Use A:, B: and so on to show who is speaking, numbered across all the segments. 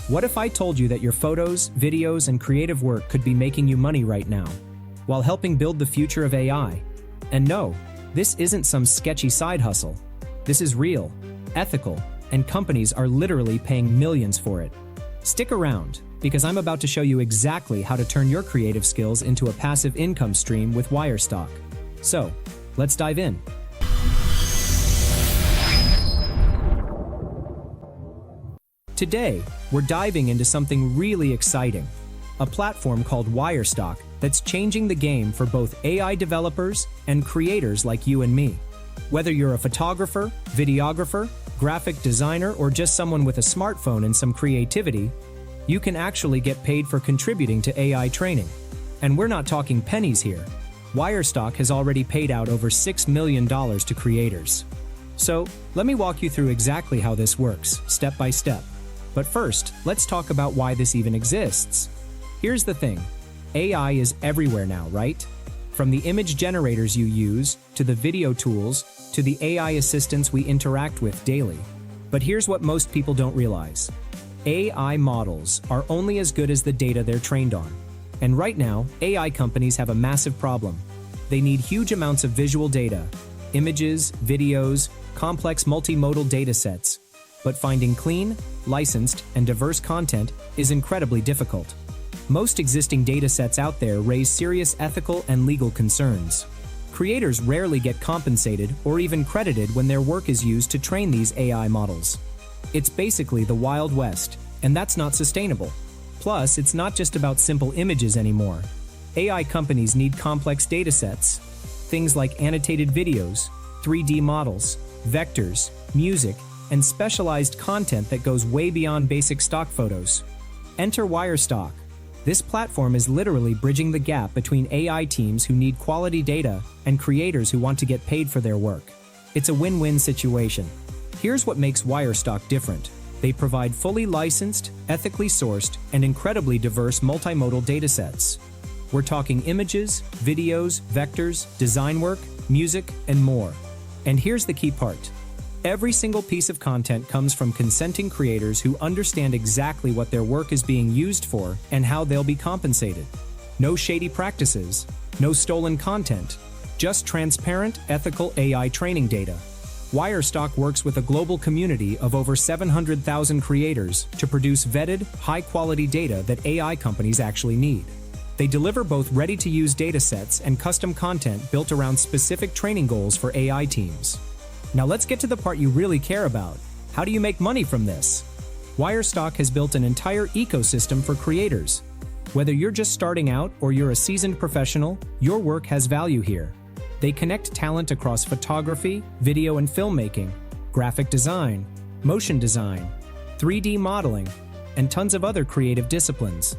A: What if I told you that your photos, videos, and creative work could be making you money right now, while helping build the future of AI? And no, this isn't some sketchy side hustle. This is real, ethical, and companies are literally paying millions for it. Stick around, because I'm about to show you exactly how to turn your creative skills into a passive income stream with Wirestock. So, let's dive in. Today, we're diving into something really exciting, a platform called Wirestock that's changing the game for both AI developers and creators like you and me. Whether you're a photographer, videographer, graphic designer, or just someone with a smartphone and some creativity, you can actually get paid for contributing to AI training. And we're not talking pennies here. Wirestock has already paid out over $6 million to creators. So, let me walk you through exactly how this works, step by step. But first, let's talk about why this even exists. Here's the thing. AI is everywhere now, right? From the image generators you use, to the video tools, to the AI assistants we interact with daily. But here's what most people don't realize. AI models are only as good as the data they're trained on. And right now, AI companies have a massive problem. They need huge amounts of visual data, images, videos, complex multimodal datasets. But finding clean, licensed, and diverse content is incredibly difficult. Most existing datasets out there raise serious ethical and legal concerns. Creators rarely get compensated or even credited when their work is used to train these AI models. It's basically the Wild West, and that's not sustainable. Plus, it's not just about simple images anymore. AI companies need complex datasets, things like annotated videos, 3D models, vectors, music, and specialized content that goes way beyond basic stock photos. Enter Wirestock. This platform is literally bridging the gap between AI teams who need quality data and creators who want to get paid for their work. It's a win-win situation. Here's what makes Wirestock different. They provide fully licensed, ethically sourced, and incredibly diverse multimodal datasets. We're talking images, videos, vectors, design work, music, and more. And here's the key part. Every single piece of content comes from consenting creators who understand exactly what their work is being used for and how they'll be compensated. No shady practices, no stolen content, just transparent, ethical AI training data. Wirestock works with a global community of over 700,000 creators to produce vetted, high-quality data that AI companies actually need. They deliver both ready-to-use datasets and custom content built around specific training goals for AI teams. Now let's get to the part you really care about. How do you make money from this? Wirestock has built an entire ecosystem for creators. Whether you're just starting out or you're a seasoned professional, your work has value here. They connect talent across photography, video and filmmaking, graphic design, motion design, 3D modeling, and tons of other creative disciplines.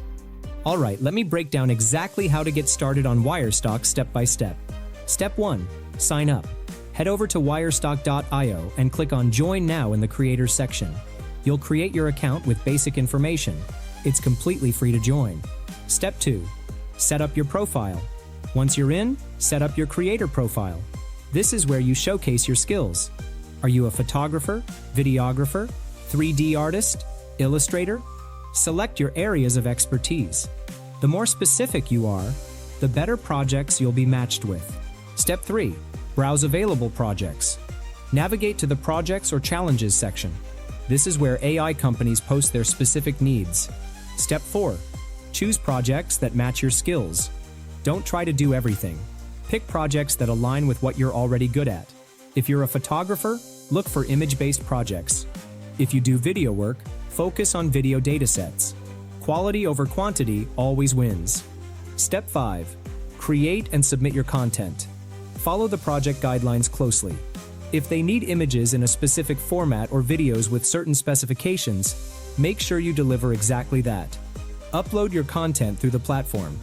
A: Alright, let me break down exactly how to get started on Wirestock step by step. Step 1. Sign up. Head over to Wirestock IO and click on Join Now in the Creators section. You'll create your account with basic information. It's completely free to join. Step 2. Set up your profile. Once you're in, set up your creator profile. This is where you showcase your skills. Are you a photographer, videographer, 3D artist, illustrator? Select your areas of expertise. The more specific you are, the better projects you'll be matched with. Step 3. Browse available projects. Navigate to the Projects or Challenges section. This is where AI companies post their specific needs. Step 4. Choose projects that match your skills. Don't try to do everything. Pick projects that align with what you're already good at. If you're a photographer, look for image-based projects. If you do video work, focus on video datasets. Quality over quantity always wins. Step 5. Create and submit your content. Follow the project guidelines closely. If they need images in a specific format or videos with certain specifications, make sure you deliver exactly that. Upload your content through the platform.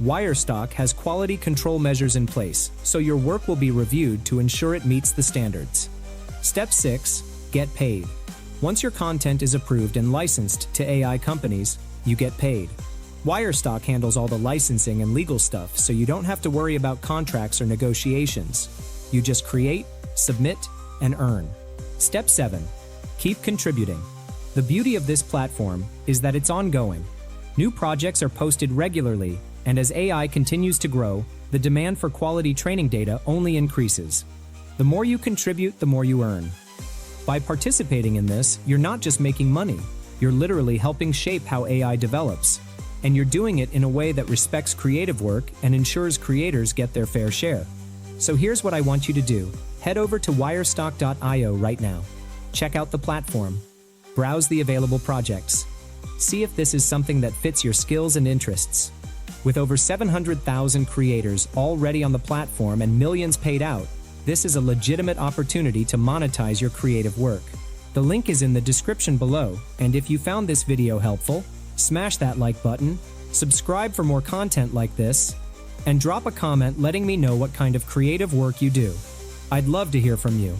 A: Wirestock has quality control measures in place, so your work will be reviewed to ensure it meets the standards. Step 6. Get paid. Once your content is approved and licensed to AI companies, you get paid. Wirestock handles all the licensing and legal stuff, so you don't have to worry about contracts or negotiations. You just create, submit, and earn. Step 7. Keep contributing. The beauty of this platform is that it's ongoing. New projects are posted regularly, and as AI continues to grow, the demand for quality training data only increases. The more you contribute, the more you earn. By participating in this, you're not just making money, you're literally helping shape how AI develops. And you're doing it in a way that respects creative work and ensures creators get their fair share. So here's what I want you to do. Head over to Wirestock.io right now. Check out the platform. Browse the available projects. See if this is something that fits your skills and interests. With over 700,000 creators already on the platform and millions paid out, this is a legitimate opportunity to monetize your creative work. The link is in the description below, and if you found this video helpful, smash that like button, subscribe for more content like this, and drop a comment letting me know what kind of creative work you do. I'd love to hear from you.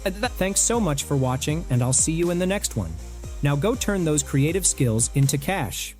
A: Thanks so much for watching, and I'll see you in the next one. Now go turn those creative skills into cash.